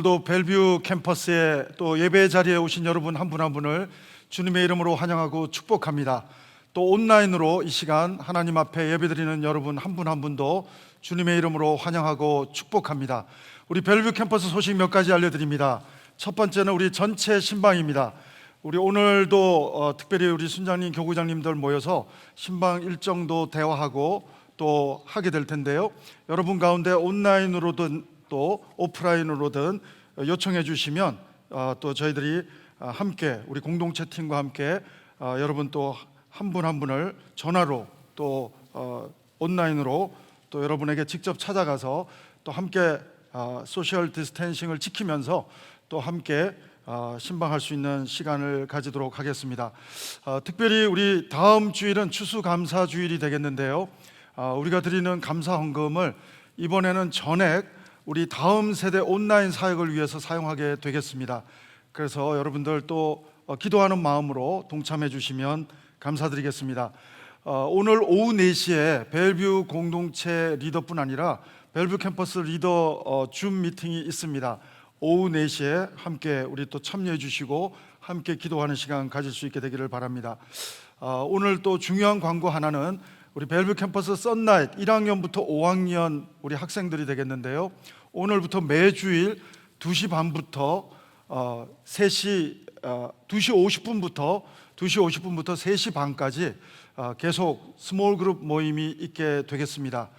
오늘도 벨뷰 캠퍼스에 또 예배 자리에 오신 여러분 한 분 한 분을 주님의 이름으로 환영하고 축복합니다. 또 온라인으로 이 시간 하나님 앞에 예배드리는 여러분 한 분 한 분도 주님의 이름으로 환영하고 축복합니다. 우리 벨뷰 캠퍼스 소식 몇 가지 알려드립니다. 첫 번째는 우리 전체 신방입니다. 우리 오늘도 특별히 우리 순장님, 교구장님들 모여서 신방 일정도 대화하고 또 하게 될 텐데요. 여러분 가운데 온라인으로든 또 오프라인으로든 요청해 주시면 또 저희들이 함께 우리 공동체 팀과 함께 여러분 또 한 분 한 분을 전화로 또 온라인으로 또 여러분에게 직접 찾아가서 또 함께 소셜 디스텐싱을 지키면서 또 함께 신방할 수 있는 시간을 가지도록 하겠습니다. 특별히 우리 다음 주일은 추수감사주일이 되겠는데요. 우리가 드리는 감사 헌금을 이번에는 전액 우리 다음 세대 온라인 사역을 위해서 사용하게 되겠습니다. 그래서 여러분들 또 기도하는 마음으로 동참해 주시면 감사드리겠습니다. 오늘 오후 4시에 벨뷰 공동체 리더뿐 아니라 벨뷰 캠퍼스 리더 줌 미팅이 있습니다. 오후 4시에 함께 우리 또 참여해 주시고 함께 기도하는 시간 가질 수 있게 되기를 바랍니다. 오늘 또 중요한 광고 하나는 우리 벨뷰 캠퍼스 썬라이트 1학년부터 5학년 우리 학생들이 되겠는데요. 오늘부터 매주일 2시 반부터 2시 50분부터 3시 반까지 계속 스몰 그룹 모임이 있게 되겠습니다.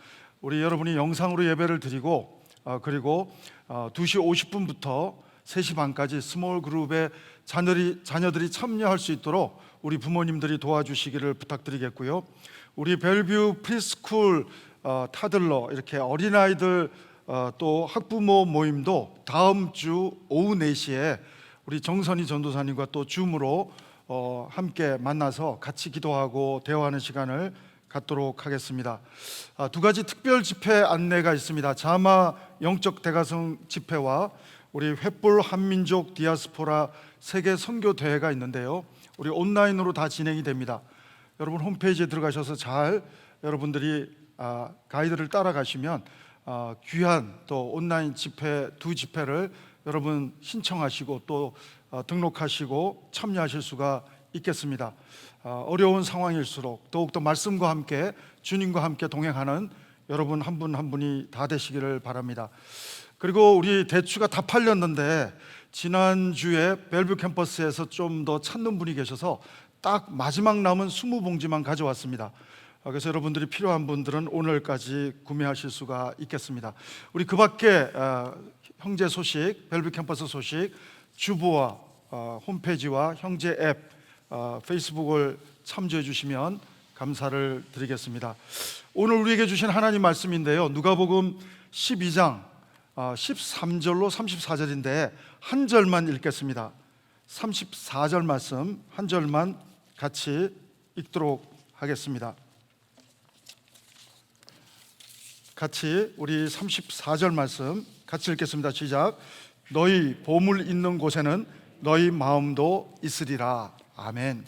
우리 여러분이 영상으로 예배를 드리고 그리고 2시 50분부터 3시 반까지 스몰 그룹에 자녀들이 참여할 수 있도록 우리 부모님들이 도와주시기를 부탁드리겠고요. 우리 벨뷰 프리스쿨 타들러 이렇게 어린아이들 또 학부모 모임도 다음 주 오후 4시에 우리 정선희 전도사님과 또 줌으로 함께 만나서 같이 기도하고 대화하는 시간을 갖도록 하겠습니다. 두 가지 특별 집회 안내가 있습니다. 자마 영적 대가성 집회와 우리 횃불 한민족 디아스포라 세계 선교 대회가 있는데요. 우리 온라인으로 다 진행이 됩니다. 여러분 홈페이지에 들어가셔서 잘 여러분들이 가이드를 따라가시면 귀한 또 온라인 집회 두 집회를 여러분 신청하시고 또 등록하시고 참여하실 수가 있겠습니다. 어려운 상황일수록 더욱더 말씀과 함께 주님과 함께 동행하는 여러분 한 분 한 분이 다 되시기를 바랍니다. 그리고 우리 대추가 다 팔렸는데 지난주에 벨뷰 캠퍼스에서 좀 더 찾는 분이 계셔서 딱 마지막 남은 20봉지만 가져왔습니다. 그래서 여러분들이 필요한 분들은 오늘까지 구매하실 수가 있겠습니다. 우리 그 밖에 형제 소식, 벨뷰 캠퍼스 소식, 주보와 홈페이지와 형제 앱, 페이스북을 참조해 주시면 감사를 드리겠습니다. 오늘 우리에게 주신 하나님 말씀인데요. 누가복음 12장 13절로 34절인데 한 절만 읽겠습니다. 34절 말씀 한 절만 같이 읽도록 하겠습니다. 같이 우리 34절 말씀 같이 읽겠습니다. 시작. 너희 보물 있는 곳에는 너희 마음도 있으리라. 아멘.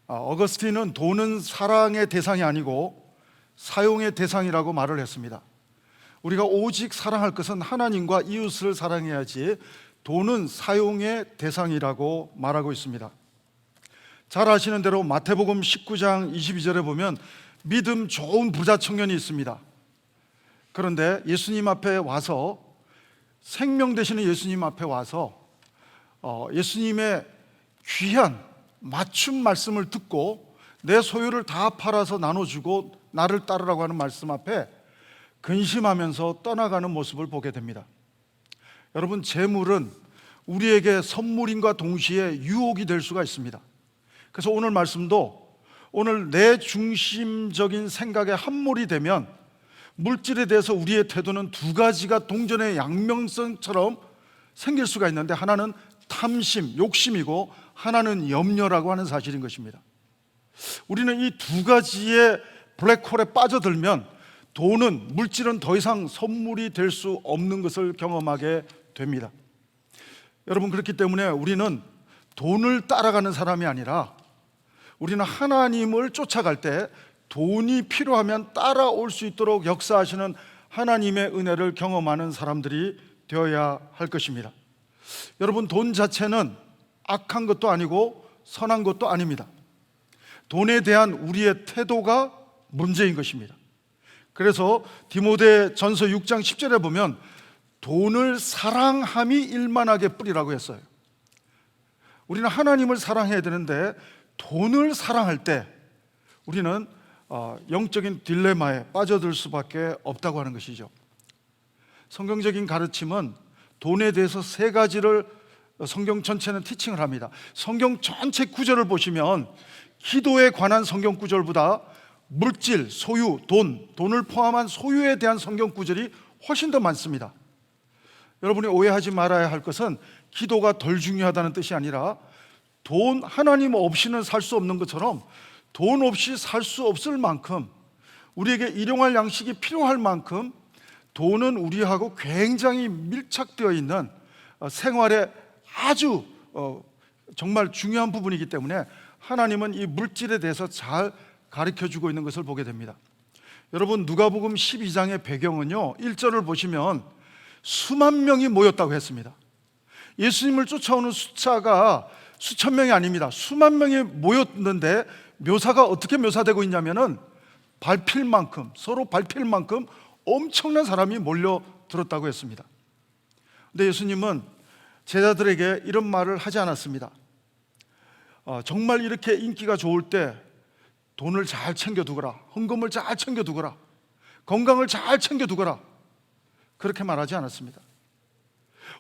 어거스틴은 돈은 사랑의 대상이 아니고 사용의 대상이라고 말을 했습니다. 우리가 오직 사랑할 것은 하나님과 이웃을 사랑해야지 돈은 사용의 대상이라고 말하고 있습니다. 잘 아시는 대로 마태복음 19장 22절에 보면 믿음 좋은 부자 청년이 있습니다. 그런데 예수님 앞에 와서 생명 되시는 예수님 앞에 와서 예수님의 귀한 맞춤 말씀을 듣고 내 소유를 다 팔아서 나눠주고 나를 따르라고 하는 말씀 앞에 근심하면서 떠나가는 모습을 보게 됩니다. 여러분, 재물은 우리에게 선물인과 동시에 유혹이 될 수가 있습니다. 그래서 오늘 말씀도 오늘 내 중심적인 생각에 함몰이 되면 물질에 대해서 우리의 태도는 두 가지가 동전의 양면성처럼 생길 수가 있는데 하나는 탐심, 욕심이고 하나는 염려라고 하는 사실인 것입니다. 우리는 이 두 가지의 블랙홀에 빠져들면 돈은, 물질은 더 이상 선물이 될 수 없는 것을 경험하게 됩니다. 여러분, 그렇기 때문에 우리는 돈을 따라가는 사람이 아니라 우리는 하나님을 쫓아갈 때 돈이 필요하면 따라올 수 있도록 역사하시는 하나님의 은혜를 경험하는 사람들이 되어야 할 것입니다. 여러분, 돈 자체는 악한 것도 아니고 선한 것도 아닙니다. 돈에 대한 우리의 태도가 문제인 것입니다. 그래서 디모데 전서 6장 10절에 보면 돈을 사랑함이 일만하게 뿌리라고 했어요. 우리는 하나님을 사랑해야 되는데 돈을 사랑할 때 우리는 영적인 딜레마에 빠져들 수밖에 없다고 하는 것이죠. 성경적인 가르침은 돈에 대해서 세 가지를 성경 전체는 티칭을 합니다. 성경 전체 구절을 보시면 기도에 관한 성경 구절보다 물질, 소유, 돈을 포함한 소유에 대한 성경 구절이 훨씬 더 많습니다. 여러분이 오해하지 말아야 할 것은 기도가 덜 중요하다는 뜻이 아니라 돈, 하나님 없이는 살 수 없는 것처럼 돈 없이 살 수 없을 만큼 우리에게 일용할 양식이 필요할 만큼 돈은 우리하고 굉장히 밀착되어 있는 생활의 아주 정말 중요한 부분이기 때문에 하나님은 이 물질에 대해서 잘 가르쳐주고 있는 것을 보게 됩니다. 여러분, 누가복음 12장의 배경은요, 1절을 보시면 수만 명이 모였다고 했습니다. 예수님을 쫓아오는 숫자가 수천 명이 아닙니다. 수만 명이 모였는데 묘사가 어떻게 묘사되고 있냐면은 밟힐 만큼, 서로 밟힐 만큼 엄청난 사람이 몰려들었다고 했습니다. 근데 예수님은 제자들에게 이런 말을 하지 않았습니다. 정말 이렇게 인기가 좋을 때 돈을 잘 챙겨두거라, 헌금을 잘 챙겨두거라, 건강을 잘 챙겨두거라, 그렇게 말하지 않았습니다.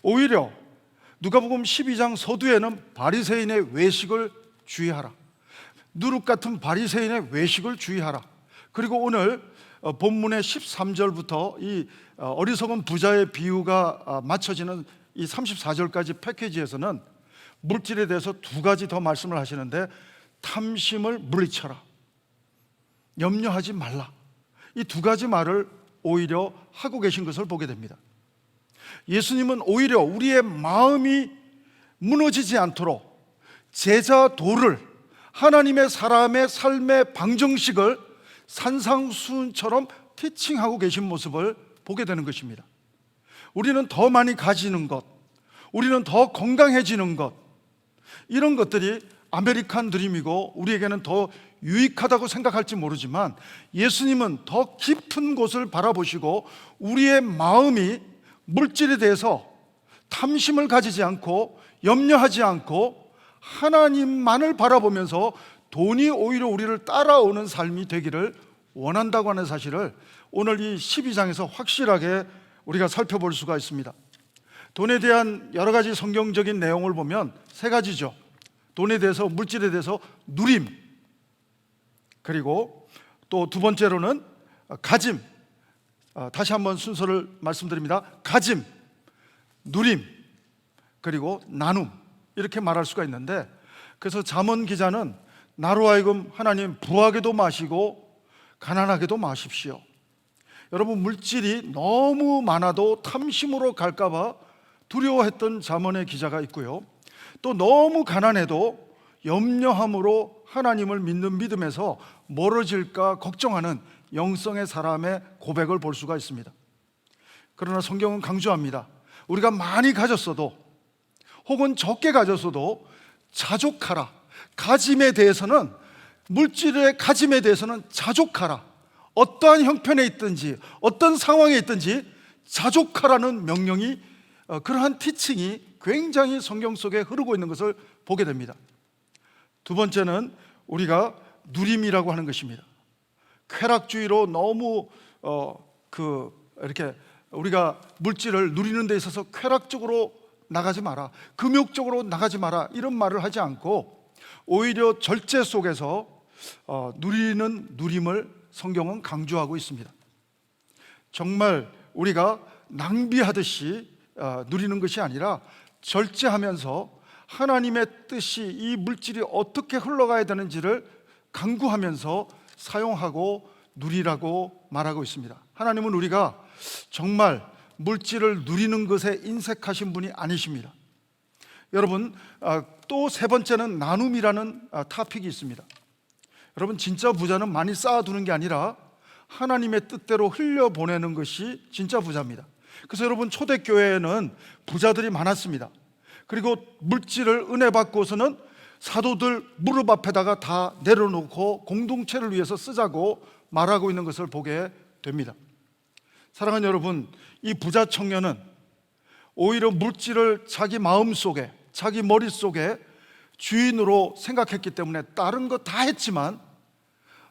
오히려 누가복음 12장 서두에는 바리새인의 외식을 주의하라, 누룩 같은 바리새인의 외식을 주의하라. 그리고 오늘 본문의 13절부터 이 어리석은 부자의 비유가 맞춰지는 이 34절까지 패키지에서는 물질에 대해서 두 가지 더 말씀을 하시는데, 탐심을 물리쳐라, 염려하지 말라, 이 두 가지 말을 오히려 하고 계신 것을 보게 됩니다. 예수님은 오히려 우리의 마음이 무너지지 않도록 제자 도를, 하나님의 사람의 삶의 방정식을 산상수훈처럼 티칭하고 계신 모습을 보게 되는 것입니다. 우리는 더 많이 가지는 것, 우리는 더 건강해지는 것, 이런 것들이 아메리칸 드림이고 우리에게는 더 유익하다고 생각할지 모르지만 예수님은 더 깊은 곳을 바라보시고 우리의 마음이 물질에 대해서 탐심을 가지지 않고 염려하지 않고 하나님만을 바라보면서 돈이 오히려 우리를 따라오는 삶이 되기를 원한다고 하는 사실을 오늘 이 12장에서 확실하게 우리가 살펴볼 수가 있습니다. 돈에 대한 여러 가지 성경적인 내용을 보면 세 가지죠. 돈에 대해서, 물질에 대해서 누림, 그리고 또 두 번째로는 가짐. 다시 한번 순서를 말씀드립니다. 가짐, 누림, 그리고 나눔, 이렇게 말할 수가 있는데, 그래서 잠언 기자는 나로 하여금 하나님 부하게도 마시고 가난하게도 마십시오. 여러분, 물질이 너무 많아도 탐심으로 갈까봐 두려워했던 잠언의 기자가 있고요, 또 너무 가난해도 염려함으로 하나님을 믿는 믿음에서 멀어질까 걱정하는 영성의 사람의 고백을 볼 수가 있습니다. 그러나 성경은 강조합니다. 우리가 많이 가졌어도 혹은 적게 가졌어도 자족하라. 가짐에 대해서는, 물질의 가짐에 대해서는 자족하라. 어떠한 형편에 있든지 어떤 상황에 있든지 자족하라는 명령이, 그러한 티칭이 굉장히 성경 속에 흐르고 있는 것을 보게 됩니다. 두 번째는 우리가 누림이라고 하는 것입니다. 쾌락주의로 너무 이렇게 우리가 물질을 누리는 데 있어서 쾌락적으로 나가지 마라, 금욕적으로 나가지 마라, 이런 말을 하지 않고 오히려 절제 속에서 누리는 누림을 성경은 강조하고 있습니다. 정말 우리가 낭비하듯이 누리는 것이 아니라 절제하면서 하나님의 뜻이 이 물질이 어떻게 흘러가야 되는지를 강구하면서 사용하고 누리라고 말하고 있습니다. 하나님은 우리가 정말 물질을 누리는 것에 인색하신 분이 아니십니다. 여러분, 또 세 번째는 나눔이라는 토픽이 있습니다. 여러분, 진짜 부자는 많이 쌓아두는 게 아니라 하나님의 뜻대로 흘려보내는 것이 진짜 부자입니다. 그래서 여러분, 초대교회에는 부자들이 많았습니다. 그리고 물질을 은혜 받고서는 사도들 무릎 앞에다가 다 내려놓고 공동체를 위해서 쓰자고 말하고 있는 것을 보게 됩니다. 사랑하는 여러분, 이 부자 청년은 오히려 물질을 자기 마음속에, 자기 머릿속에 주인으로 생각했기 때문에 다른 거 다 했지만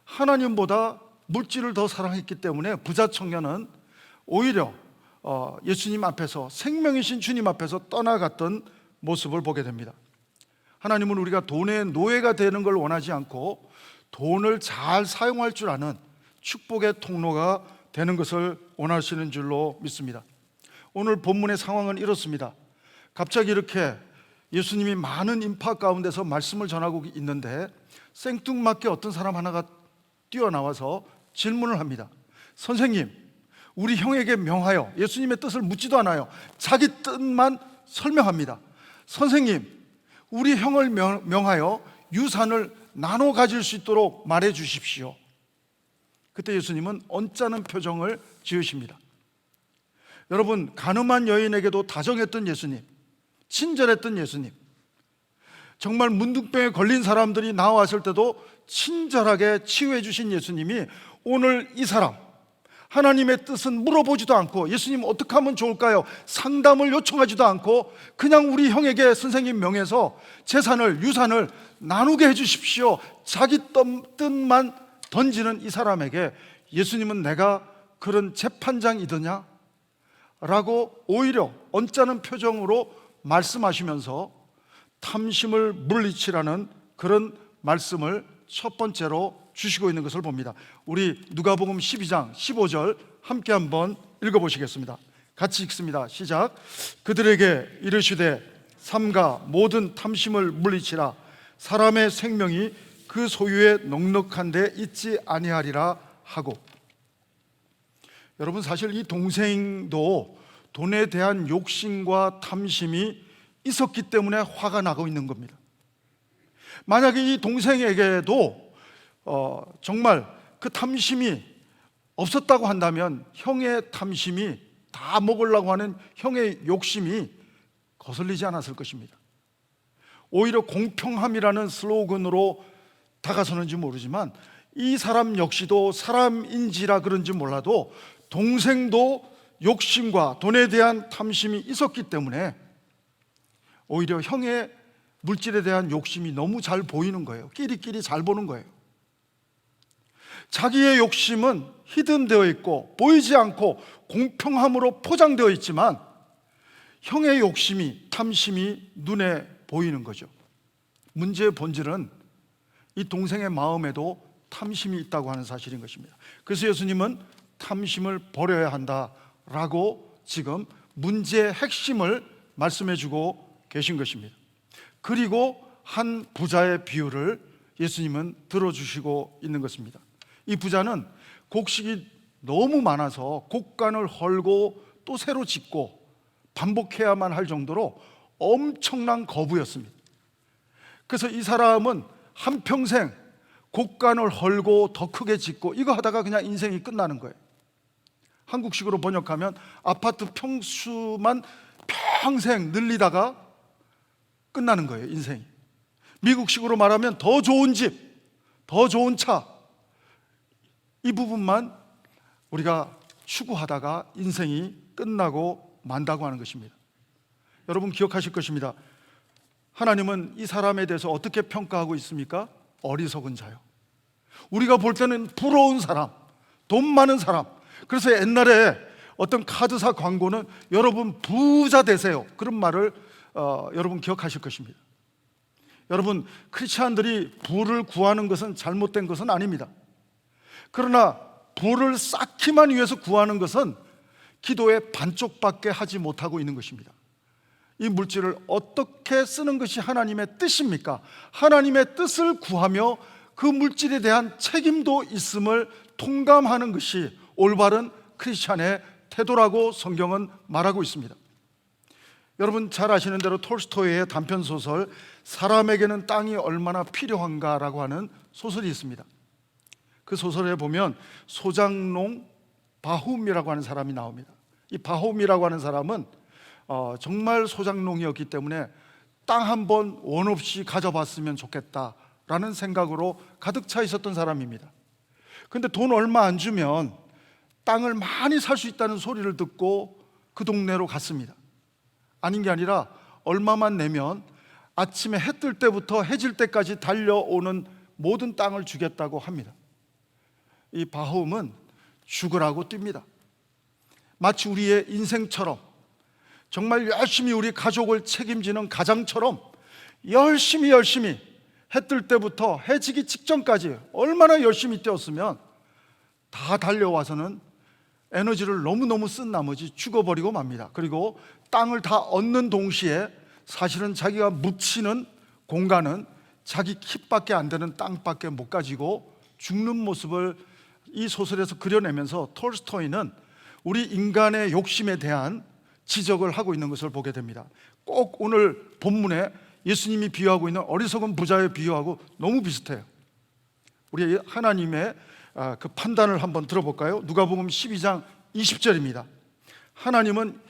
하나님보다 물질을 더 사랑했기 때문에 부자 청년은 오히려 예수님 앞에서, 생명이신 주님 앞에서 떠나갔던 모습을 보게 됩니다. 하나님은 우리가 돈의 노예가 되는 걸 원하지 않고 돈을 잘 사용할 줄 아는 축복의 통로가 되는 것을 원하시는 줄로 믿습니다. 오늘 본문의 상황은 이렇습니다. 갑자기 이렇게 예수님이 많은 인파 가운데서 말씀을 전하고 있는데 생뚱맞게 어떤 사람 하나가 뛰어나와서 질문을 합니다. 선생님, 우리 형에게 명하여, 예수님의 뜻을 묻지도 않아요. 자기 뜻만 설명합니다. 선생님, 우리 형을 명하여 유산을 나눠 가질 수 있도록 말해 주십시오. 그때 예수님은 언짢은 표정을 지으십니다. 여러분, 가늠한 여인에게도 다정했던 예수님, 친절했던 예수님, 정말 문둥병에 걸린 사람들이 나왔을 때도 친절하게 치유해 주신 예수님이 오늘 이 사람, 하나님의 뜻은 물어보지도 않고, 예수님 어떻게 하면 좋을까요? 상담을 요청하지도 않고 그냥 우리 형에게 선생님 명해서 재산을, 유산을 나누게 해주십시오, 자기 뜻만 던지는 이 사람에게 예수님은 내가 그런 재판장이더냐? 라고 오히려 언짢은 표정으로 말씀하시면서 탐심을 물리치라는 그런 말씀을 첫 번째로 주시고 있는 것을 봅니다. 우리 누가복음 12장 15절 함께 한번 읽어보시겠습니다. 같이 읽습니다. 시작. 그들에게 이르시되 삼가 모든 탐심을 물리치라. 사람의 생명이 그 소유에 넉넉한데 있지 아니하리라 하고. 여러분, 사실 이 동생도 돈에 대한 욕심과 탐심이 있었기 때문에 화가 나고 있는 겁니다. 만약에 이 동생에게도 정말 그 탐심이 없었다고 한다면 형의 탐심이 다 먹으려고 하는 형의 욕심이 거슬리지 않았을 것입니다. 오히려 공평함이라는 슬로건으로 다가서는지 모르지만 이 사람 역시도 사람인지라 그런지 몰라도 동생도 욕심과 돈에 대한 탐심이 있었기 때문에 오히려 형의 물질에 대한 욕심이 너무 잘 보이는 거예요. 끼리끼리 잘 보는 거예요. 자기의 욕심은 히든되어 있고 보이지 않고 공평함으로 포장되어 있지만 형의 욕심이, 탐심이 눈에 보이는 거죠. 문제의 본질은 이 동생의 마음에도 탐심이 있다고 하는 사실인 것입니다. 그래서 예수님은 탐심을 버려야 한다라고 지금 문제의 핵심을 말씀해 주고 계신 것입니다. 그리고 한 부자의 비유를 예수님은 들어주시고 있는 것입니다. 이 부자는 곡식이 너무 많아서 곡간을 헐고 또 새로 짓고 반복해야만 할 정도로 엄청난 거부였습니다. 그래서 이 사람은 한평생 곡간을 헐고 더 크게 짓고 이거 하다가 그냥 인생이 끝나는 거예요. 한국식으로 번역하면 아파트 평수만 평생 늘리다가 끝나는 거예요, 인생이. 미국식으로 말하면 더 좋은 집, 더 좋은 차, 이 부분만 우리가 추구하다가 인생이 끝나고 만다고 하는 것입니다. 여러분 기억하실 것입니다. 하나님은 이 사람에 대해서 어떻게 평가하고 있습니까? 어리석은 자요. 우리가 볼 때는 부러운 사람, 돈 많은 사람. 그래서 옛날에 어떤 카드사 광고는 여러분 부자 되세요, 그런 말을 여러분 기억하실 것입니다. 여러분, 크리스찬들이 부를 구하는 것은 잘못된 것은 아닙니다. 그러나 부를 쌓기만 위해서 구하는 것은 기도의 반쪽밖에 하지 못하고 있는 것입니다. 이 물질을 어떻게 쓰는 것이 하나님의 뜻입니까? 하나님의 뜻을 구하며 그 물질에 대한 책임도 있음을 통감하는 것이 올바른 크리스찬의 태도라고 성경은 말하고 있습니다. 여러분 잘 아시는 대로 톨스토이의 단편소설 사람에게는 땅이 얼마나 필요한가라고 하는 소설이 있습니다. 그 소설에 보면 소장농 바훔이라고 하는 사람이 나옵니다. 이 바홈이라고 하는 사람은 정말 소장농이었기 때문에 땅 한 번 원 없이 가져봤으면 좋겠다라는 생각으로 가득 차 있었던 사람입니다. 근데 돈 얼마 안 주면 땅을 많이 살 수 있다는 소리를 듣고 그 동네로 갔습니다. 아닌 게 아니라 얼마만 내면 아침에 해 뜰 때부터 해질 때까지 달려오는 모든 땅을 주겠다고 합니다. 이 바홈은 죽으라고 뜁니다. 마치 우리의 인생처럼, 정말 열심히 우리 가족을 책임지는 가장처럼 열심히 해 뜰 때부터 해지기 직전까지 얼마나 열심히 뛰었으면 다 달려와서는 에너지를 너무너무 쓴 나머지 죽어버리고 맙니다. 그리고 땅을 다 얻는 동시에 사실은 자기가 묻히는 공간은 자기 킥밖에 안 되는 땅밖에 못 가지고 죽는 모습을 이 소설에서 그려내면서 톨스토이는 우리 인간의 욕심에 대한 지적을 하고 있는 것을 보게 됩니다. 꼭 오늘 본문에 예수님이 비유하고 있는 어리석은 부자의 비유하고 너무 비슷해요. 우리 하나님의 그 판단을 한번 들어볼까요? 누가복음 12장 20절입니다. 하나님은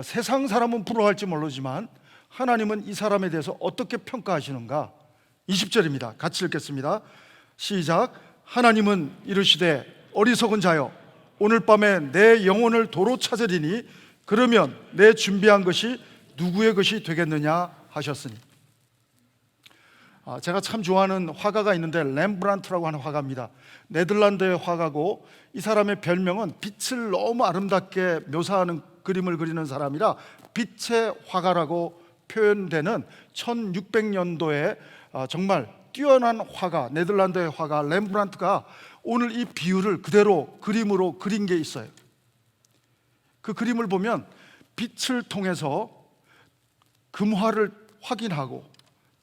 세상 사람은 부러워할지 모르지만 하나님은 이 사람에 대해서 어떻게 평가하시는가? 20절입니다. 같이 읽겠습니다. 시작. 하나님은 이르시되 어리석은 자여 오늘 밤에 내 영혼을 도로 찾으리니 그러면 내 준비한 것이 누구의 것이 되겠느냐 하셨으니. 제가 참 좋아하는 화가가 있는데 렘브란트라고 하는 화가입니다. 네덜란드의 화가고 이 사람의 별명은 빛을 너무 아름답게 묘사하는 그림을 그리는 사람이라 빛의 화가라고 표현되는 1600년도에 정말 뛰어난 화가, 네덜란드의 화가 렘브란트가 오늘 이 비유를 그대로 그림으로 그린 게 있어요. 그 그림을 보면 빛을 통해서 금화를 확인하고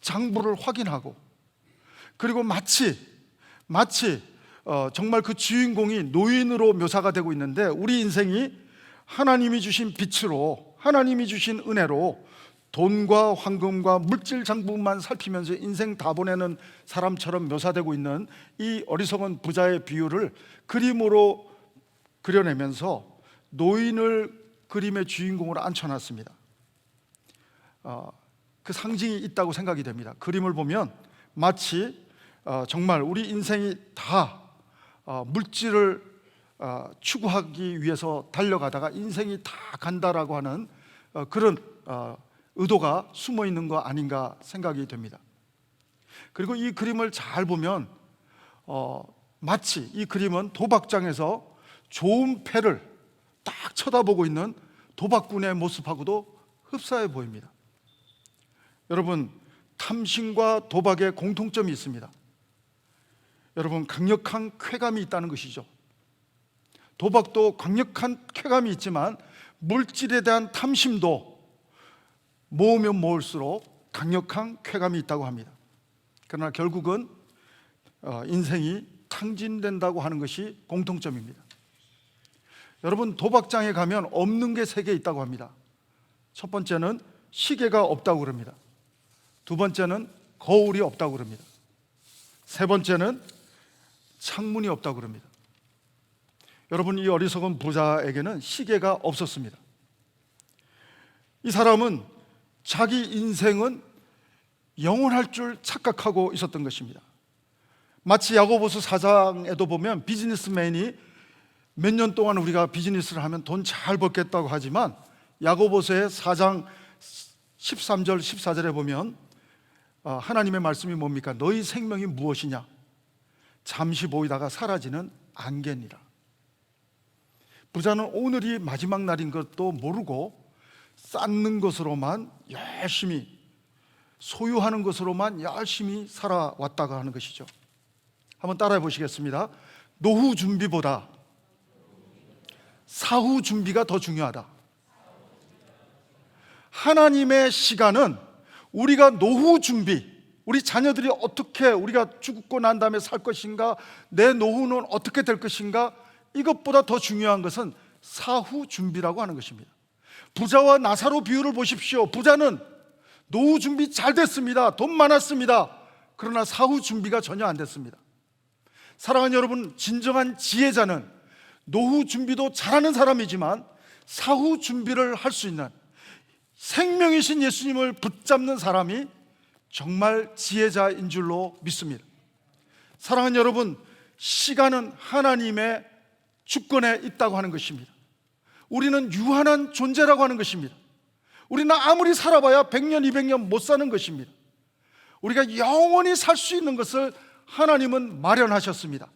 장부를 확인하고 그리고 마치 정말 그 주인공이 노인으로 묘사가 되고 있는데 우리 인생이 하나님이 주신 빛으로, 하나님이 주신 은혜로 돈과 황금과 물질 장부만 살피면서 인생 다 보내는 사람처럼 묘사되고 있는 이 어리석은 부자의 비유를 그림으로 그려내면서 노인을 그림의 주인공으로 앉혀놨습니다. 그 상징이 있다고 생각이 됩니다. 그림을 보면 마치 정말 우리 인생이 다 물질을 추구하기 위해서 달려가다가 인생이 다 간다라고 하는 그런 의도가 숨어 있는 거 아닌가 생각이 됩니다. 그리고 이 그림을 잘 보면 마치 이 그림은 도박장에서 좋은 패를 딱 쳐다보고 있는 도박꾼의 모습하고도 흡사해 보입니다. 여러분, 탐심과 도박의 공통점이 있습니다. 여러분, 강력한 쾌감이 있다는 것이죠. 도박도 강력한 쾌감이 있지만 물질에 대한 탐심도 모으면 모을수록 강력한 쾌감이 있다고 합니다. 그러나 결국은 인생이 탕진된다고 하는 것이 공통점입니다. 여러분, 도박장에 가면 없는 게 3개 있다고 합니다. 첫 번째는 시계가 없다고 그럽니다. 두 번째는 거울이 없다고 그럽니다. 세 번째는 창문이 없다고 그럽니다. 여러분, 이 어리석은 부자에게는 시계가 없었습니다. 이 사람은 자기 인생은 영원할 줄 착각하고 있었던 것입니다. 마치 야고보서 4장에도 보면 비즈니스맨이 몇 년 동안 우리가 비즈니스를 하면 돈 잘 벌겠다고 하지만 야고보서의 4장 13절 14절에 보면 하나님의 말씀이 뭡니까? 너희 생명이 무엇이냐? 잠시 보이다가 사라지는 안개니라. 부자는 오늘이 마지막 날인 것도 모르고 쌓는 것으로만 열심히, 소유하는 것으로만 열심히 살아왔다고 하는 것이죠. 한번 따라해 보시겠습니다. 노후 준비보다 사후 준비가 더 중요하다. 하나님의 시간은 우리가 노후 준비, 우리 자녀들이 어떻게 우리가 죽고 난 다음에 살 것인가, 내 노후는 어떻게 될 것인가, 이것보다 더 중요한 것은 사후 준비라고 하는 것입니다. 부자와 나사로 비유를 보십시오. 부자는 노후 준비 잘 됐습니다. 돈 많았습니다. 그러나 사후 준비가 전혀 안 됐습니다. 사랑하는 여러분, 진정한 지혜자는 노후 준비도 잘하는 사람이지만 사후 준비를 할 수 있는 생명이신 예수님을 붙잡는 사람이 정말 지혜자인 줄로 믿습니다. 사랑하는 여러분, 시간은 하나님의 주권에 있다고 하는 것입니다. 우리는 유한한 존재라고 하는 것입니다. 우리는 아무리 살아봐야 100년, 200년 못 사는 것입니다. 우리가 영원히 살 수 있는 것을 하나님은 마련하셨습니다.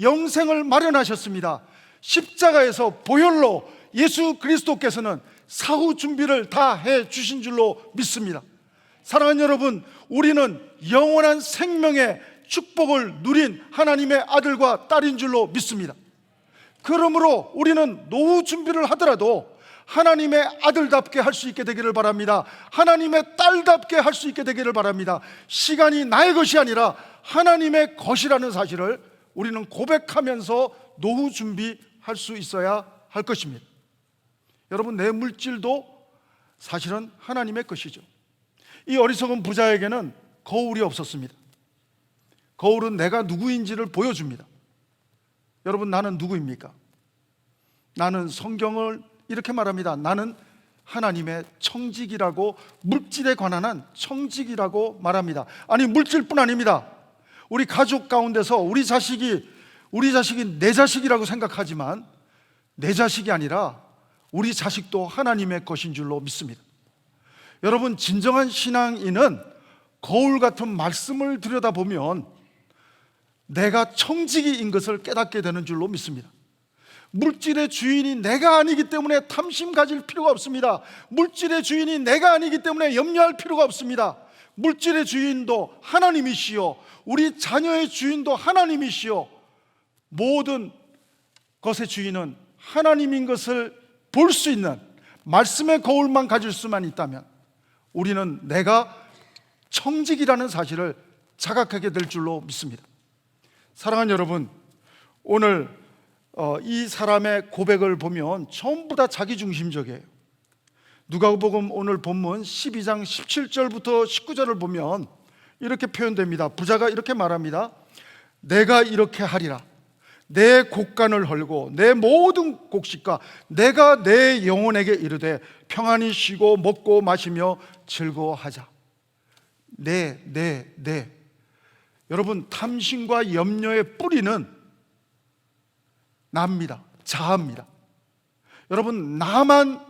영생을 마련하셨습니다. 십자가에서 보혈로 예수 그리스도께서는 사후 준비를 다 해 주신 줄로 믿습니다. 사랑하는 여러분, 우리는 영원한 생명의 축복을 누린 하나님의 아들과 딸인 줄로 믿습니다. 그러므로 우리는 노후 준비를 하더라도 하나님의 아들답게 할 수 있게 되기를 바랍니다. 하나님의 딸답게 할 수 있게 되기를 바랍니다. 시간이 나의 것이 아니라 하나님의 것이라는 사실을 우리는 고백하면서 노후 준비할 수 있어야 할 것입니다. 여러분, 내 물질도 사실은 하나님의 것이죠. 이 어리석은 부자에게는 거울이 없었습니다. 거울은 내가 누구인지를 보여줍니다. 여러분, 나는 누구입니까? 나는 성경을 이렇게 말합니다. 나는 하나님의 청직이라고, 물질에 관한 한 청직이라고 말합니다. 아니, 물질뿐 아닙니다. 우리 가족 가운데서 우리 자식이 내 자식이라고 생각하지만 내 자식이 아니라 우리 자식도 하나님의 것인 줄로 믿습니다. 여러분, 진정한 신앙인은 거울 같은 말씀을 들여다보면 내가 청지기인 것을 깨닫게 되는 줄로 믿습니다. 물질의 주인이 내가 아니기 때문에 탐심 가질 필요가 없습니다. 물질의 주인이 내가 아니기 때문에 염려할 필요가 없습니다. 물질의 주인도 하나님이시요, 우리 자녀의 주인도 하나님이시요, 모든 것의 주인은 하나님인 것을 볼 수 있는 말씀의 거울만 가질 수만 있다면 우리는 내가 청직이라는 사실을 자각하게 될 줄로 믿습니다. 사랑하는 여러분, 오늘 이 사람의 고백을 보면 전부 다 자기중심적이에요. 누가복음 오늘 본문 12장 17절부터 19절을 보면 이렇게 표현됩니다. 부자가 이렇게 말합니다. 내가 이렇게 하리라. 내 곡간을 헐고 내 모든 곡식과 내가 내 영혼에게 이르되 평안히 쉬고 먹고 마시며 즐거워하자. 네. 여러분, 탐심과 염려의 뿌리는 나입니다. 자아입니다. 여러분, 나만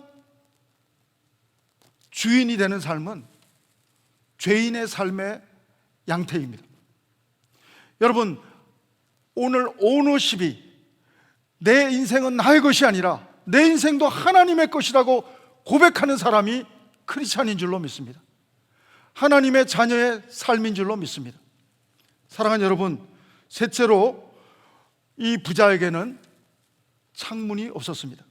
주인이 되는 삶은 죄인의 삶의 양태입니다. 여러분, 오늘 오너십이 내 인생은 나의 것이 아니라 내 인생도 하나님의 것이라고 고백하는 사람이 크리스찬인 줄로 믿습니다. 하나님의 자녀의 삶인 줄로 믿습니다. 사랑하는 여러분, 셋째로 이 부자에게는 창문이 없었습니다.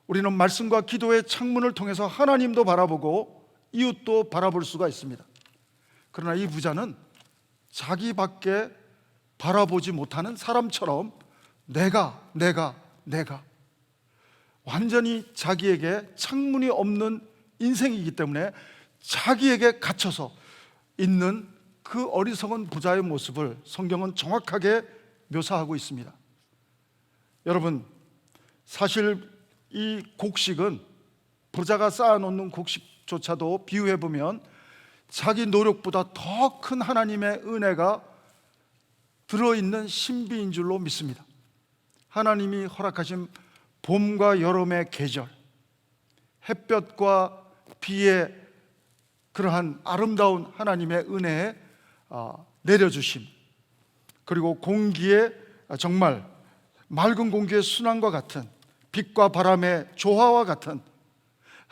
우리는 말씀과 기도의 창문을 통해서 하나님도 바라보고 이웃도 바라볼 수가 있습니다. 그러나 이 부자는 자기밖에 바라보지 못하는 사람처럼 내가 완전히 자기에게 창문이 없는 인생이기 때문에 자기에게 갇혀서 있는 그 어리석은 부자의 모습을 성경은 정확하게 묘사하고 있습니다. 여러분, 사실 이 곡식은 부자가 쌓아놓는 곡식조차도 비유해보면 자기 노력보다 더 큰 하나님의 은혜가 들어있는 신비인 줄로 믿습니다. 하나님이 허락하신 봄과 여름의 계절, 햇볕과 비의 그러한 아름다운 하나님의 은혜에 내려주심, 그리고 공기의 정말 맑은 공기의 순환과 같은, 빛과 바람의 조화와 같은,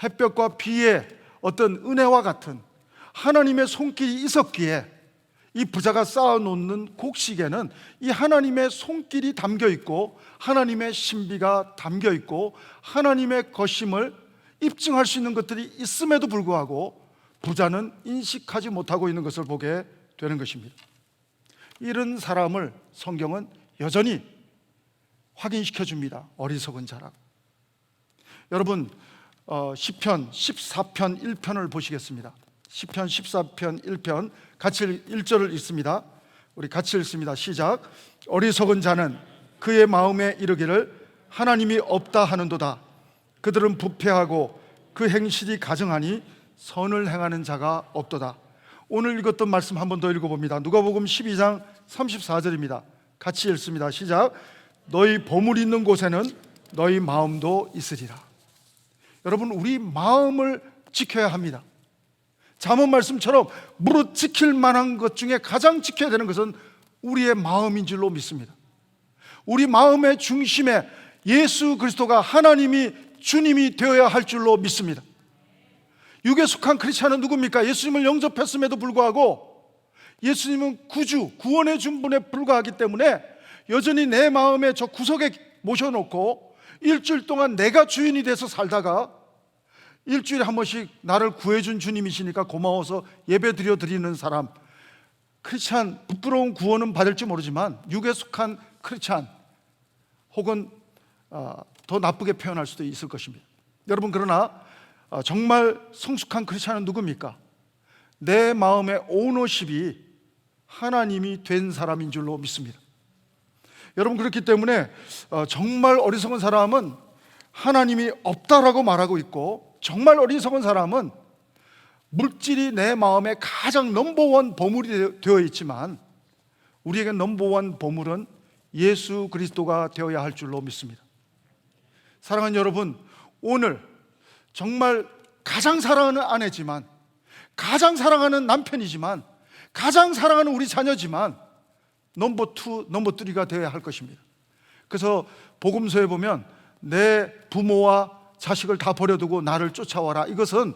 햇볕과 비의 어떤 은혜와 같은 하나님의 손길이 있었기에 이 부자가 쌓아놓는 곡식에는 이 하나님의 손길이 담겨 있고 하나님의 신비가 담겨 있고 하나님의 것임을 입증할 수 있는 것들이 있음에도 불구하고 부자는 인식하지 못하고 있는 것을 보게 되는 것입니다. 이런 사람을 성경은 여전히 확인시켜 줍니다. 어리석은 자라고. 여러분, 시편 14편 1편을 보시겠습니다. 시편 14편 1편 같이 1절을 읽습니다. 우리 같이 읽습니다. 시작. 어리석은 자는 그의 마음에 이르기를 하나님이 없다 하는도다. 그들은 부패하고 그 행실이 가증하니 선을 행하는 자가 없도다. 오늘 읽었던 말씀 한 번 더 읽어봅니다. 누가복음 12장 34절입니다. 같이 읽습니다. 시작. 너희 보물 있는 곳에는 너희 마음도 있으리라. 여러분, 우리 마음을 지켜야 합니다. 잠언 말씀처럼 무릇 지킬 만한 것 중에 가장 지켜야 되는 것은 우리의 마음인 줄로 믿습니다. 우리 마음의 중심에 예수 그리스도가 하나님이 주님이 되어야 할 줄로 믿습니다. 육에 속한 크리스찬은 누굽니까? 예수님을 영접했음에도 불구하고 예수님은 구주, 구원의 준분에 불과하기 때문에 여전히 내 마음의 저 구석에 모셔놓고 일주일 동안 내가 주인이 돼서 살다가 일주일에 한 번씩 나를 구해준 주님이시니까 고마워서 예배 드리는 사람, 크리스찬, 부끄러운 구원은 받을지 모르지만 육에 속한 크리스찬, 혹은 더 나쁘게 표현할 수도 있을 것입니다. 여러분, 그러나 정말 성숙한 크리스찬은 누굽니까? 내 마음의 오너십이 하나님이 된 사람인 줄로 믿습니다. 여러분, 그렇기 때문에 정말 어리석은 사람은 하나님이 없다라고 말하고 있고, 정말 어리석은 사람은 물질이 내 마음의 가장 넘버원 보물이 되어 있지만 우리에게 넘버원 보물은 예수 그리스도가 되어야 할 줄로 믿습니다. 사랑하는 여러분, 오늘 정말 가장 사랑하는 아내지만, 가장 사랑하는 남편이지만, 가장 사랑하는 우리 자녀지만 넘버 2, 넘버 3가 되어야 할 것입니다. 그래서 복음서에 보면 내 부모와 자식을 다 버려두고 나를 쫓아와라, 이것은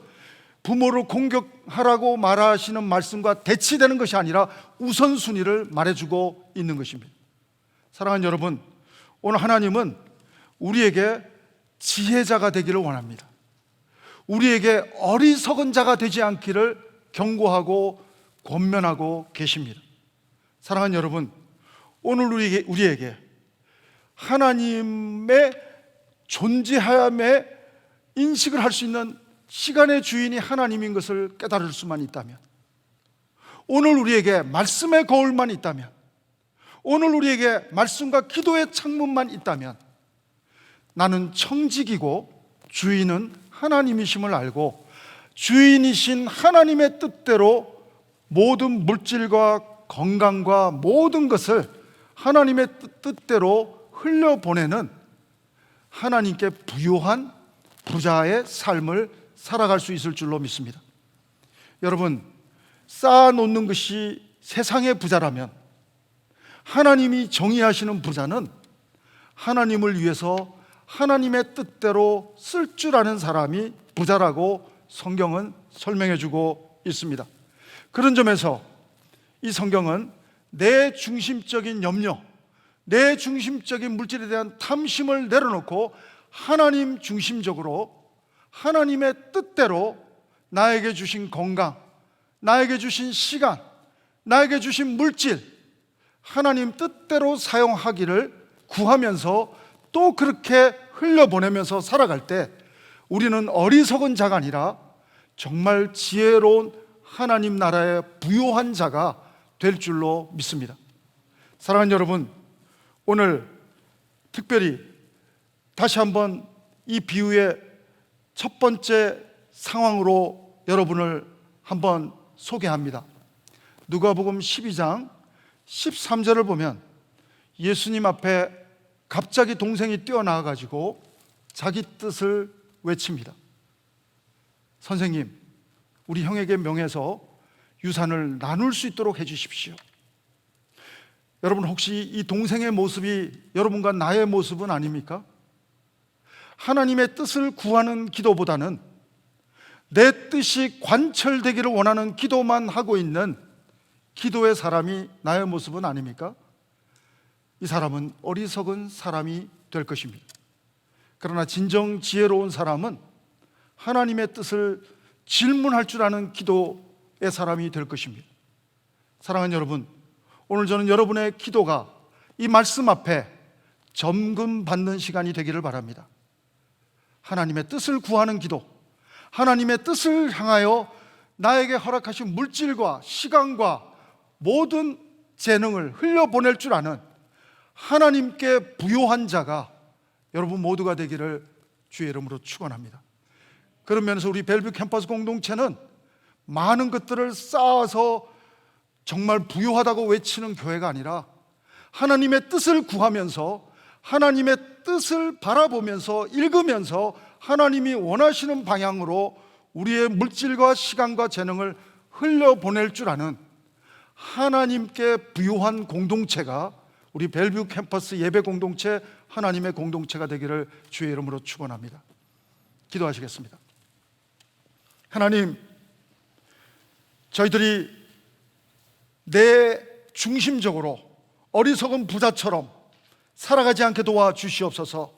부모를 공격하라고 말하시는 말씀과 대치되는 것이 아니라 우선순위를 말해주고 있는 것입니다. 사랑하는 여러분, 오늘 하나님은 우리에게 지혜자가 되기를 원합니다. 우리에게 어리석은 자가 되지 않기를 경고하고 권면하고 계십니다. 사랑하는 여러분, 오늘 우리에게 하나님의 존재함에 인식을 할 수 있는 시간의 주인이 하나님인 것을 깨달을 수만 있다면, 오늘 우리에게 말씀의 거울만 있다면, 오늘 우리에게 말씀과 기도의 창문만 있다면 나는 청직이고 주인은 하나님이심을 알고 주인이신 하나님의 뜻대로 모든 물질과 건강과 모든 것을 하나님의 뜻대로 흘려보내는 하나님께 부요한 부자의 삶을 살아갈 수 있을 줄로 믿습니다. 여러분, 쌓아놓는 것이 세상의 부자라면 하나님이 정의하시는 부자는 하나님을 위해서 하나님의 뜻대로 쓸 줄 아는 사람이 부자라고 성경은 설명해 주고 있습니다. 그런 점에서 이 성경은 내 중심적인 염려, 내 중심적인 물질에 대한 탐심을 내려놓고 하나님 중심적으로 하나님의 뜻대로 나에게 주신 건강, 나에게 주신 시간, 나에게 주신 물질, 하나님 뜻대로 사용하기를 구하면서 또 그렇게 흘려보내면서 살아갈 때 우리는 어리석은 자가 아니라 정말 지혜로운 하나님 나라의 부요한 자가 될 줄로 믿습니다. 사랑하는 여러분, 오늘 특별히 다시 한번 이 비유의 첫 번째 상황으로 여러분을 한번 소개합니다. 누가복음 12장 13절을 보면 예수님 앞에 갑자기 동생이 뛰어나와가지고 자기 뜻을 외칩니다. 선생님, 우리 형에게 명해서 유산을 나눌 수 있도록 해주십시오. 여러분, 혹시 이 동생의 모습이 여러분과 나의 모습은 아닙니까? 하나님의 뜻을 구하는 기도보다는 내 뜻이 관철되기를 원하는 기도만 하고 있는 기도의 사람이 나의 모습은 아닙니까? 이 사람은 어리석은 사람이 될 것입니다. 그러나 진정 지혜로운 사람은 하나님의 뜻을 질문할 줄 아는 기도의 사람이 될 것입니다. 사랑하는 여러분, 오늘 저는 여러분의 기도가 이 말씀 앞에 점검받는 시간이 되기를 바랍니다. 하나님의 뜻을 구하는 기도, 하나님의 뜻을 향하여 나에게 허락하신 물질과 시간과 모든 재능을 흘려보낼 줄 아는 하나님께 부요한 자가 여러분 모두가 되기를 주의 이름으로 축원합니다. 그런 면에서 우리 벨뷰 캠퍼스 공동체는 많은 것들을 쌓아서 정말 부유하다고 외치는 교회가 아니라 하나님의 뜻을 구하면서 하나님의 뜻을 바라보면서 읽으면서 하나님이 원하시는 방향으로 우리의 물질과 시간과 재능을 흘려보낼 줄 아는 하나님께 부유한 공동체가 우리 벨뷰 캠퍼스 예배 공동체, 하나님의 공동체가 되기를 주의 이름으로 축원합니다. 기도하시겠습니다. 하나님, 저희들이 내 중심적으로 어리석은 부자처럼 살아가지 않게 도와주시옵소서.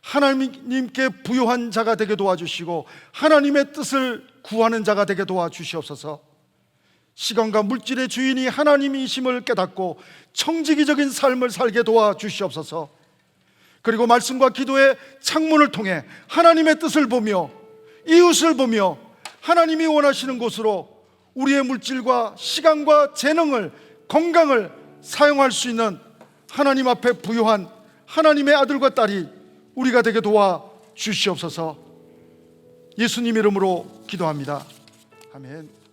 하나님께 부요한 자가 되게 도와주시고 하나님의 뜻을 구하는 자가 되게 도와주시옵소서. 시간과 물질의 주인이 하나님이심을 깨닫고 청지기적인 삶을 살게 도와주시옵소서. 그리고 말씀과 기도의 창문을 통해 하나님의 뜻을 보며 이웃을 보며 하나님이 원하시는 곳으로 우리의 물질과 시간과 재능을, 건강을 사용할 수 있는 하나님 앞에 부요한 하나님의 아들과 딸이 우리가 되게 도와주시옵소서. 예수님 이름으로 기도합니다. 아멘.